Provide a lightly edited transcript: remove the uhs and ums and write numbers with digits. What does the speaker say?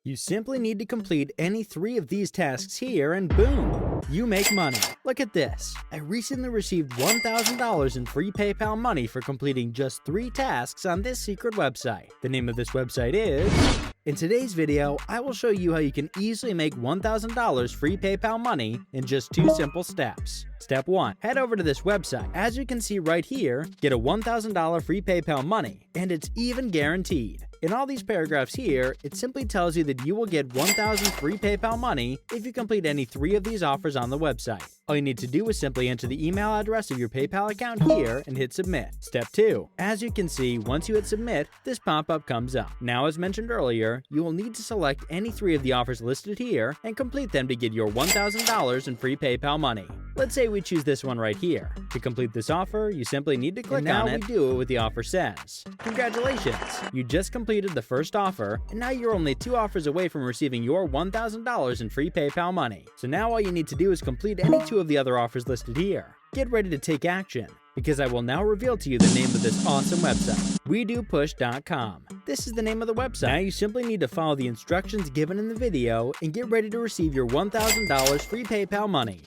You simply need to complete any 3 of these tasks here and boom, you make money. Look at this. I recently received $1,000 in free PayPal money for completing just 3 tasks on this secret website. The name of this website is... In today's video, I will show you how you can easily make $1,000 free PayPal money in just 2 simple steps. Step 1. Head over to this website. As you can see right here, get a $1,000 free PayPal money, and it's even guaranteed. In all these paragraphs here, it simply tells you that you will get 1,000 free PayPal money if you complete any 3 of these offers on the website. All you need to do is simply enter the email address of your PayPal account here and hit submit. Step 2. As you can see, once you hit submit, this pop-up comes up. Now, as mentioned earlier, you will need to select any 3 of the offers listed here and complete them to get your $1,000 in free PayPal money. Let's say we choose this one right here. To complete this offer, you simply need to click on it. Now we do what the offer says. Congratulations! You just completed the first offer, and now you're only 2 offers away from receiving your $1,000 in free PayPal money. So now all you need to do is complete any 2 of the other offers listed here. Get ready to take action, because I will now reveal to you the name of this awesome website, WeDoPush.com. This is the name of the website. Now you simply need to follow the instructions given in the video and get ready to receive your $1,000 free PayPal money.